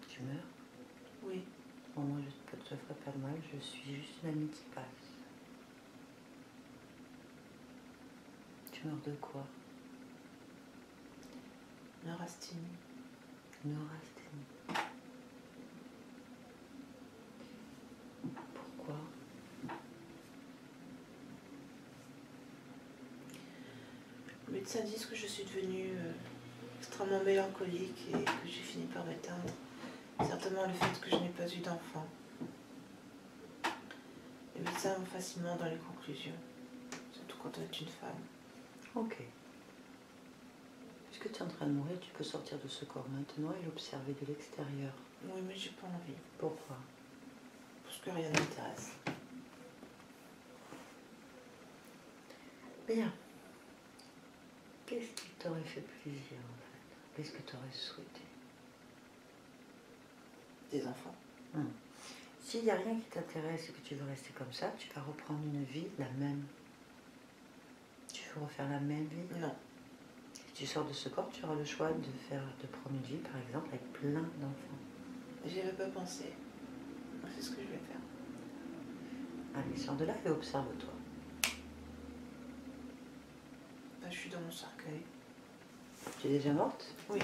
Tu meurs? Oui. Bon, moi, je ne te ferai pas de mal, je suis juste une amie qui passe. Tu meurs de quoi? Neurasthénie. Neurasthénie. Pourquoi? Le médecin dit que je suis devenue extrêmement mélancolique et que j'ai fini par m'éteindre. Certainement le fait que je n'ai pas eu d'enfant. Les médecins vont facilement dans les conclusions, surtout quand on est une femme. Ok. Puisque tu es en train de mourir, tu peux sortir de ce corps maintenant et l'observer de l'extérieur. Oui, mais j'ai pas envie. Pourquoi? Parce que rien ne m'intéresse. Bien. Qu'est-ce qui t'aurait fait plaisir en fait? Qu'est-ce que tu aurais souhaité? Des enfants. S'il n'y a rien qui t'intéresse et que tu veux rester comme ça, tu vas reprendre une vie la même. Tu veux refaire la même vie? Non. Si tu sors de ce corps, tu auras le choix de prendre une vie, par exemple, avec plein d'enfants. J'y avais pas pensé. C'est ce que je vais faire. Allez, sors de là et observe-toi. Bah, je suis dans mon cercueil. Tu es déjà morte? Oui.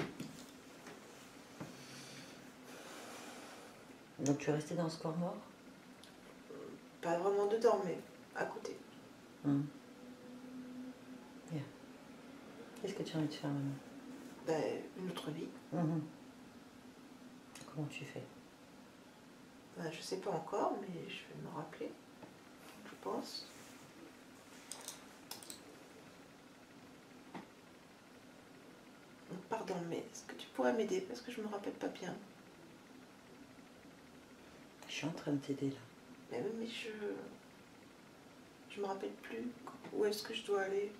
Donc tu es restée dans ce corps mort? Pas vraiment dedans, mais à côté. Bien. Qu'est-ce que tu as envie de faire maintenant? Bah, une autre vie. Comment tu fais? Bah, je sais pas encore, mais je vais me rappeler. Je pense. Pardon, mais est-ce que tu pourrais m'aider? Parce que je me rappelle pas bien. Je suis en train de t'aider là. Mais oui, mais je me rappelle plus. Où est-ce que je dois aller?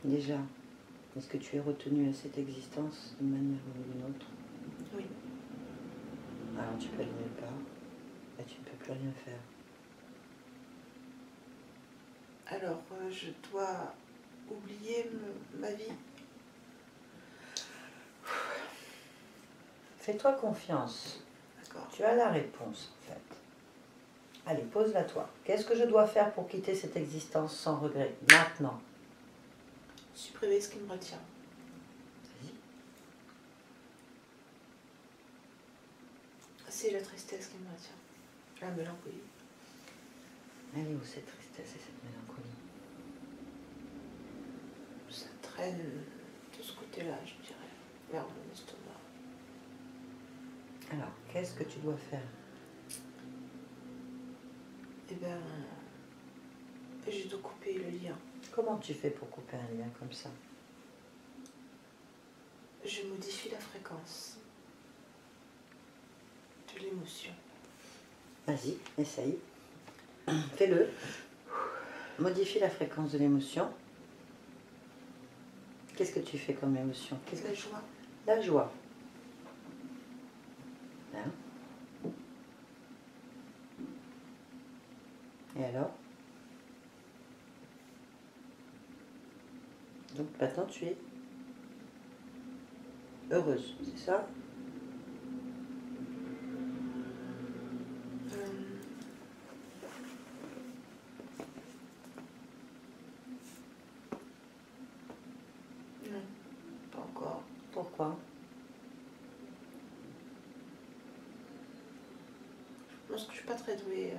Déjà, est-ce que tu es retenu à cette existence d'une manière ou d'une autre? Oui. Alors tu peux aller nulle part et tu ne peux plus rien faire. Alors, je dois oublier ma vie. Fais-toi confiance. D'accord. Tu as la réponse en fait. Allez, pose-la toi. Qu'est-ce que je dois faire pour quitter cette existence sans regret? Maintenant. Supprimer ce qui me retient. Vas-y. C'est la tristesse qui me retient. La mélancolie. Elle est où cette tristesse et cette mélancolie? Ça traîne de ce côté-là, je dirais, vers mon estomac. Alors, qu'est-ce que tu dois faire? Eh bien, je dois couper le lien. Comment tu fais pour couper un lien comme ça? Je modifie la fréquence de l'émotion. Vas-y, essaye. Fais-le. Modifie la fréquence de l'émotion. Qu'est-ce que tu fais comme émotion? La joie. La joie. Bien. Et alors? Donc maintenant tu es heureuse, c'est ça? Non, pas encore. Pourquoi? Je pense que je suis pas très douée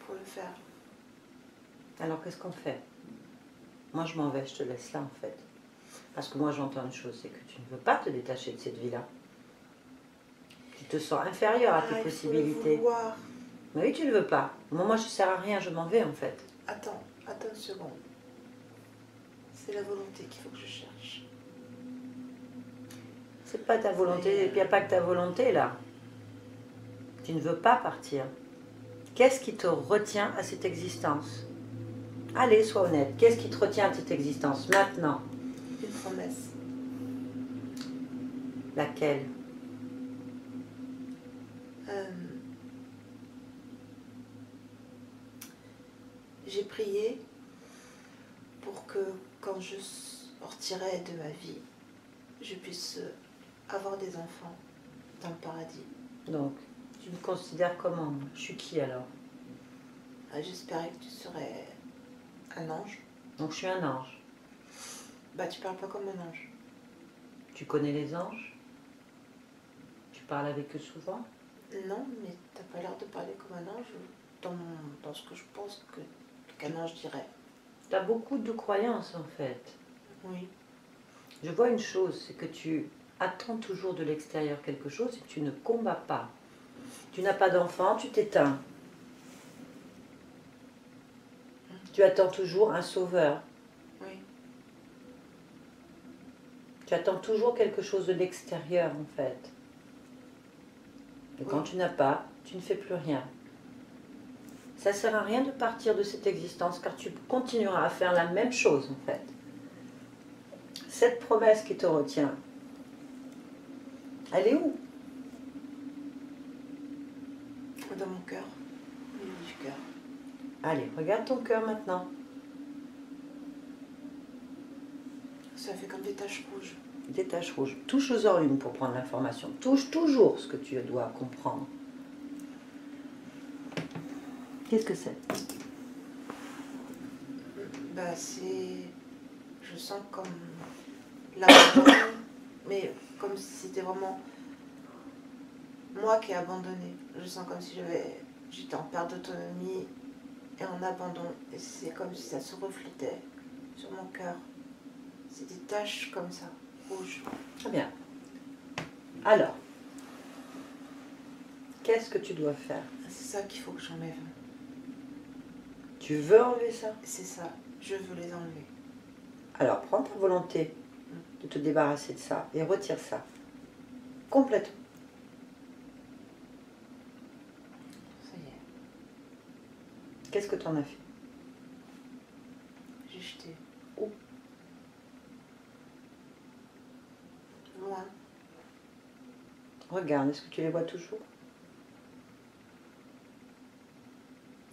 pour le faire. Alors qu'est-ce qu'on fait? Moi je m'en vais, je te laisse là en fait. Parce que moi j'entends une chose, c'est que tu ne veux pas te détacher de cette vie-là. Tu te sens inférieur à tes possibilités. Il faut le vouloir. Mais oui, tu ne veux pas. Moi je ne sers à rien, je m'en vais en fait. Attends une seconde. C'est la volonté qu'il faut que je cherche. C'est pas ta volonté, et puis il n'y a pas que ta volonté là. Tu ne veux pas partir. Qu'est-ce qui te retient à cette existence? Allez, sois honnête. Qu'est-ce qui te retient à cette existence maintenant? Une promesse. Laquelle? J'ai prié pour que quand je sortirai de ma vie, je puisse avoir des enfants dans le paradis. Donc, tu me considères comment? Moi je suis qui alors? J'espérais que tu serais un ange. Donc je suis un ange. Bah, tu parles pas comme un ange. Tu connais les anges? Tu parles avec eux souvent? Non, mais t'as pas l'air de parler comme un ange dans ce que je pense qu'un ange dirait. Tu as beaucoup de croyances en fait. Oui. Je vois une chose, c'est que tu attends toujours de l'extérieur quelque chose et tu ne combats pas. Tu n'as pas d'enfant, tu t'éteins. Tu attends toujours un sauveur. Oui. Tu attends toujours quelque chose de l'extérieur en fait. Et quand tu n'as pas, tu ne fais plus rien. Ça ne sert à rien de partir de cette existence car tu continueras à faire la même chose en fait. Cette promesse qui te retient, elle est où? Dans mon cœur. Au niveau du cœur. Allez, regarde ton cœur maintenant. Ça fait comme des taches rouges. Des taches rouges. Touche-en une pour prendre l'information. Touche toujours ce que tu dois comprendre. Qu'est-ce que c'est? Bah c'est... Je sens comme l'abandon, mais comme si c'était vraiment moi qui ai abandonné. Je sens comme si j'étais en perte d'autonomie et en abandon. Et c'est comme si ça se reflétait sur mon cœur. C'est des taches comme ça, rouges. Très bien. Alors, qu'est-ce que tu dois faire? C'est ça qu'il faut que j'enlève. Tu veux enlever ça? C'est ça, je veux les enlever. Alors, prends ta volonté de te débarrasser de ça et retire ça. Complètement. Ça y est, Qu'est-ce que tu en as fait? j'ai jeté. Où? Loin. Regarde, est-ce que tu les vois toujours?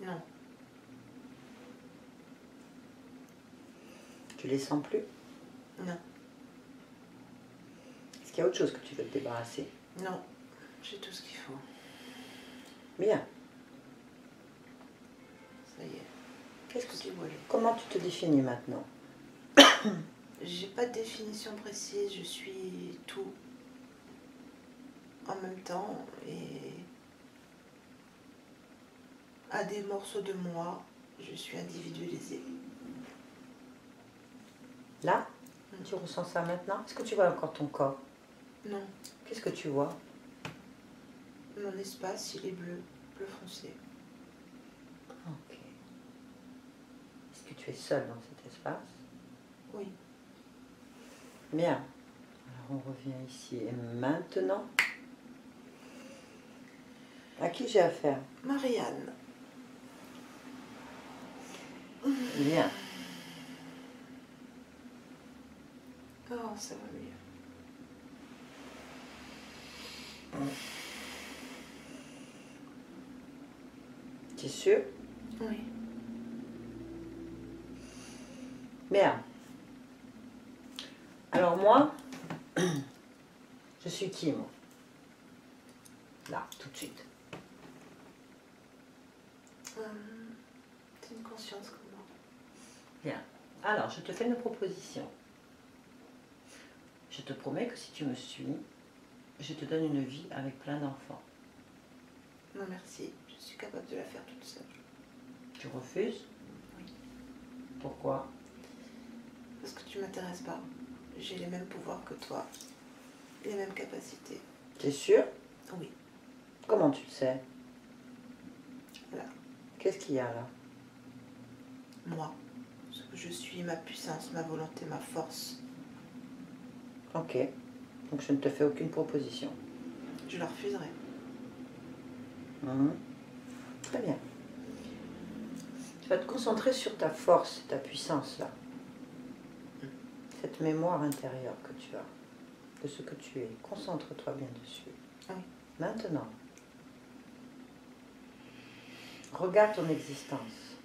Non, Tu les sens plus? non, Est-ce qu'il y a autre chose que tu veux te débarrasser? non. J'ai tout ce qu'il faut. Bien. Ça y est. Qu'est-ce que tu... Dévoilé. Comment tu te définis maintenant? J'ai pas de définition précise, je suis tout en même temps et à des morceaux de moi, je suis individualisée. Là? Tu ressens ça maintenant? Est-ce que tu vois encore ton corps? Non, Qu'est-ce que tu vois? mon espace, il est bleu, bleu foncé. Ok. Est-ce que tu es seule dans cet espace? Oui, Bien. Alors on revient ici. Et maintenant, à qui j'ai affaire? Marianne. Bien. Oh, ça va mieux. Tu es sûr? Oui. Bien. Alors moi, je suis qui, moi? Là, tout de suite. T'as une conscience comme moi. Bien. Alors, je te fais une proposition. Je te promets que si tu me suis, je te donne une vie avec plein d'enfants. Non, merci. Je suis capable de la faire toute seule. Tu refuses? Oui. Pourquoi? Parce que tu m'intéresses pas. J'ai les mêmes pouvoirs que toi. Les mêmes capacités. T'es sûr? Oui. Comment tu le sais? Voilà. Qu'est-ce qu'il y a là? Moi. Ce que je suis, ma puissance, ma volonté, ma force. Ok. Donc je ne te fais aucune proposition. Je la refuserai. Très bien. Tu vas te concentrer sur ta force, ta puissance là. Cette mémoire intérieure que tu as, de ce que tu es. Concentre-toi bien dessus. Oui. Maintenant, regarde ton existence.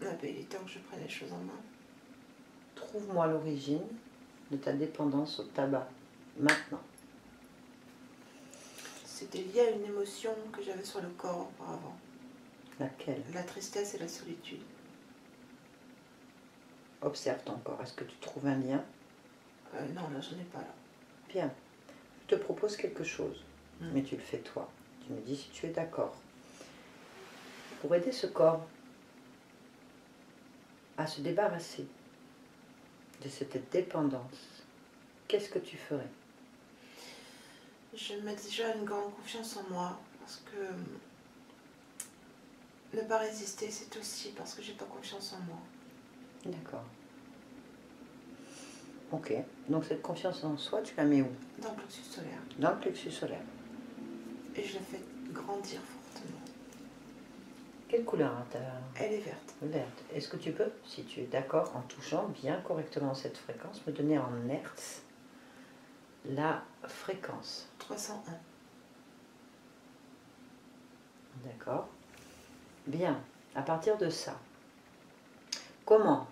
Ah ben, il est temps que je prenne les choses en main. Trouve-moi l'origine de ta dépendance au tabac. Maintenant. C'était lié à une émotion que j'avais sur le corps auparavant. Laquelle? La tristesse et la solitude. Observe ton corps. Est-ce que tu trouves un lien? Non, là, j'en ai pas là. Bien. Je te propose quelque chose, mais tu le fais toi. Tu me dis si tu es d'accord. Pour aider ce corps à se débarrasser de cette dépendance, qu'est-ce que tu ferais? Je mets déjà une grande confiance en moi. Parce que ne pas résister, c'est aussi parce que j'ai pas confiance en moi. D'accord. Ok. Donc cette confiance en soi, tu la mets où? Dans le plexus solaire. Dans le plexus solaire. Et je la fais grandir fortement. Quelle couleur a-t-elle? Elle est verte. Verte. Est-ce que tu peux, si tu es d'accord, en touchant bien correctement cette fréquence, me donner en hertz la fréquence? 301. D'accord. Bien. À partir de ça, comment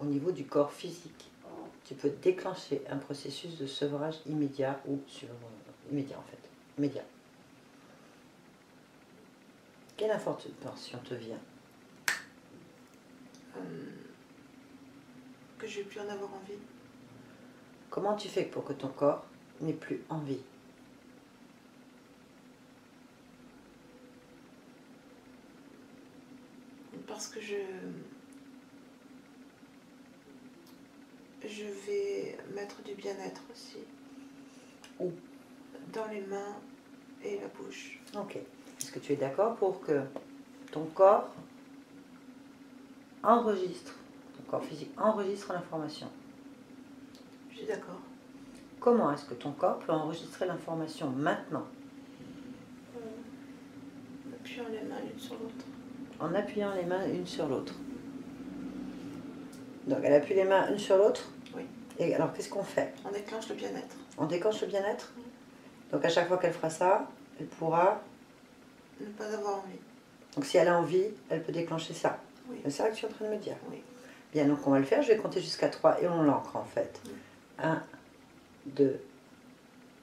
au niveau du corps physique, tu peux déclencher un processus de sevrage immédiat ou immédiat en fait. Immédiat. Quelle information te vient? Que je vais plus en avoir envie. Comment tu fais pour que ton corps n'ait plus envie? Parce que je vais mettre du bien-être aussi. Où? Dans les mains et la bouche. Ok. Est-ce que tu es d'accord pour que ton corps enregistre, ton corps physique enregistre l'information? Je suis d'accord. Comment est-ce que ton corps peut enregistrer l'information maintenant? En appuyant les mains l'une sur l'autre. En appuyant les mains une sur l'autre. Donc elle appuie les mains une sur l'autre? Oui. Et alors qu'est-ce qu'on fait? On déclenche le bien-être. On déclenche le bien-être? Oui. Donc à chaque fois qu'elle fera ça, elle pourra... Ne pas avoir envie. Donc si elle a envie, elle peut déclencher ça. Oui. C'est ça que tu es en train de me dire? Oui. Bien, donc on va le faire, je vais compter jusqu'à 3 et on l'ancre en fait. 1, 2,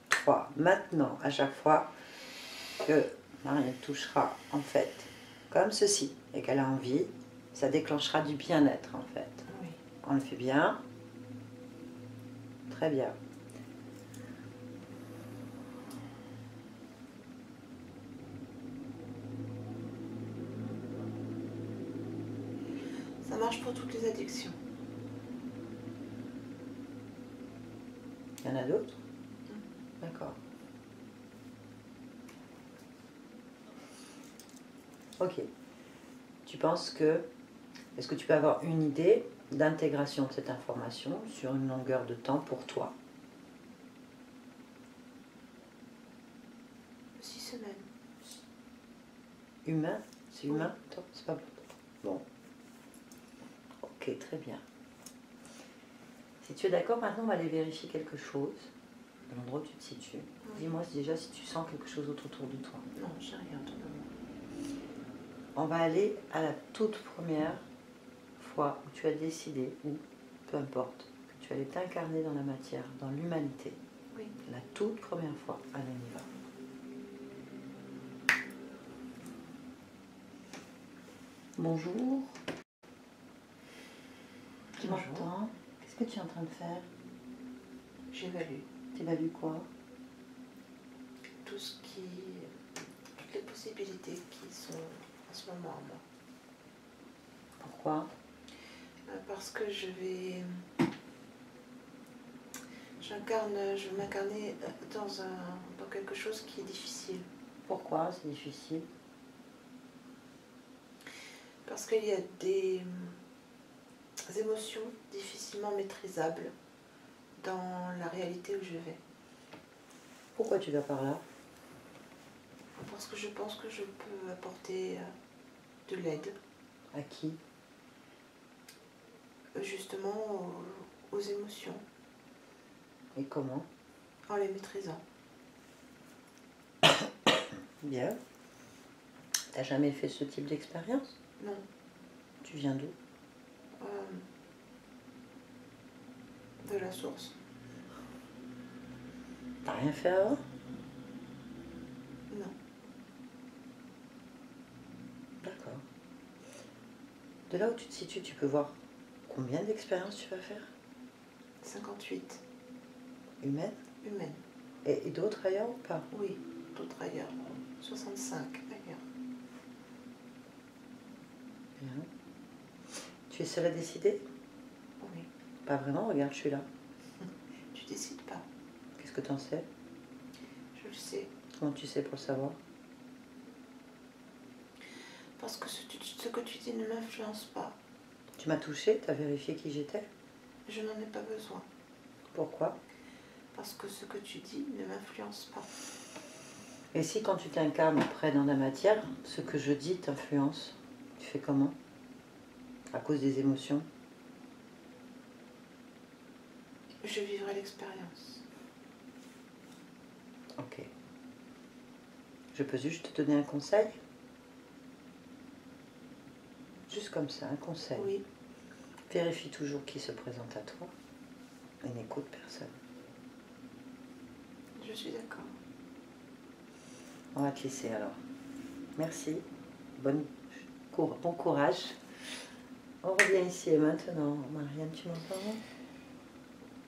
3. Maintenant, à chaque fois que Marianne touchera en fait comme ceci et qu'elle a envie, ça déclenchera du bien-être en fait. Oui. On le fait bien. Très bien. Ça marche pour toutes les addictions. Il y en a d'autres? D'accord. Ok. Tu penses que... Est-ce que tu peux avoir une idée d'intégration de cette information sur une longueur de temps pour toi? 6 semaines. Humain? C'est Oui. humain? Attends, c'est pas bon. Ok, très bien. Si tu es d'accord, maintenant on va aller vérifier quelque chose. À l'endroit où tu te situes. Oui. Dis-moi déjà si tu sens quelque chose autour de toi. Non, j'ai rien autour de moi. On va aller à la toute première fois où tu as décidé, ou peu importe, que tu allais t'incarner dans la matière, dans l'humanité. Oui. La toute première fois. Allez, on y va. Bonjour. Tu Bonjour. m'entends? Qu'est-ce que tu es en train de faire? J'évalue Tu évalues quoi? toutes les possibilités qui sont en ce moment en moi. Pourquoi? Parce que je vais m'incarner dans quelque chose qui est difficile. Pourquoi c'est difficile? Parce qu'il y a des émotions difficilement maîtrisables dans la réalité où je vais. Pourquoi tu vas par là? Parce que je pense que je peux apporter de l'aide, À qui? justement aux émotions, Et comment? en les maîtrisant. Bien. T'as jamais fait ce type d'expérience? Non. Tu viens d'où? De la source. T'as rien fait avant? Non. D'accord. De là où tu te situes, tu peux voir combien d'expériences tu vas faire? 58. Humaines? Humaines. Et d'autres ailleurs ou pas? Oui, d'autres ailleurs. 65 ailleurs. Bien. Tu es seule à décider? Oui. Pas vraiment, regarde, je suis là. Tu décides pas. Qu'est-ce que t'en sais? Je le sais. Comment tu sais pour le savoir? Parce que ce que tu dis ne m'influence pas. Tu m'as touché, t'as vérifié qui j'étais? Je n'en ai pas besoin. Pourquoi? Parce que ce que tu dis ne m'influence pas. Et si quand tu t'incarnes après dans la matière, ce que je dis t'influence, tu fais comment? À cause des émotions? Je vivrai l'expérience. Ok. Je peux juste te donner un conseil? Juste comme ça, un conseil. Oui. Vérifie toujours qui se présente à toi et n'écoute personne. Je suis d'accord. On va te laisser alors. Merci. Bon courage. On revient ici et maintenant. Marianne, tu m'entends?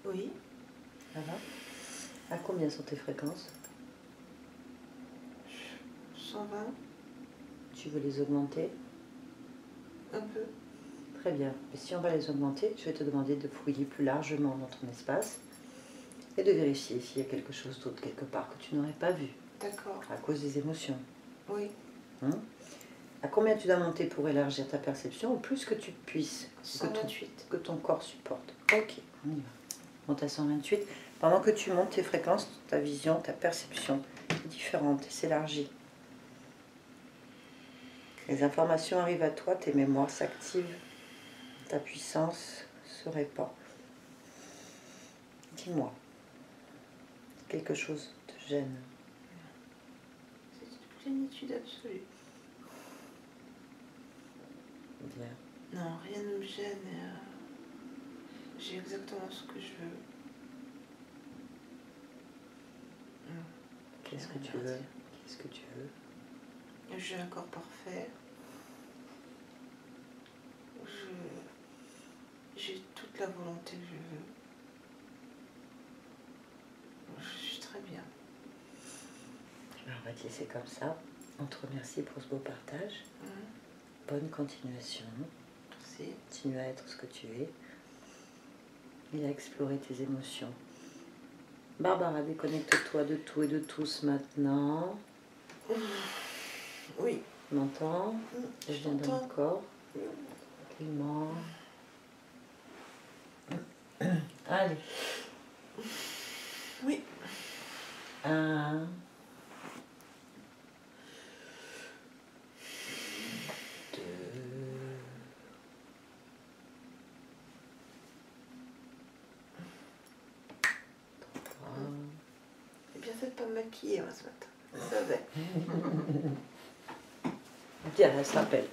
Oui. Ça va? À combien sont tes fréquences? 120. Tu veux les augmenter? Un peu. Très bien. Et si on va les augmenter, je vais te demander de fouiller plus largement dans ton espace et de vérifier s'il y a quelque chose d'autre quelque part que tu n'aurais pas vu D'accord. à cause des émotions. Oui. À combien tu dois monter pour élargir ta perception au plus que tu puisses, 128. que ton corps supporte. Ok, on y va. Monte à 128. Pendant que tu montes tes fréquences, ta vision, ta perception est différente et s'élargit. Les informations arrivent à toi, tes mémoires s'activent, ta puissance se répand. Dis-moi, quelque chose te gêne? C'est une plénitude absolue. Bien. Non, rien ne me gêne. J'ai exactement ce que je veux. Qu'est-ce que tu veux? Qu'est-ce que tu veux? J'ai un corps parfait. J'ai toute la volonté que je veux. Je suis très bien. Alors, on va te laisser comme ça. On te remercie pour ce beau partage. Bonne continuation. Merci. Continue à être ce que tu es et à explorer tes émotions. Barbara, déconnecte-toi de tout et de tous maintenant. Oui. Tu m'entends? Je viens dans le corps. Tranquillement. Allez. Oui. 1, 2, 3. J'ai bien fait de pas me maquiller ce matin. Je savais. Bien, elle s'appelle.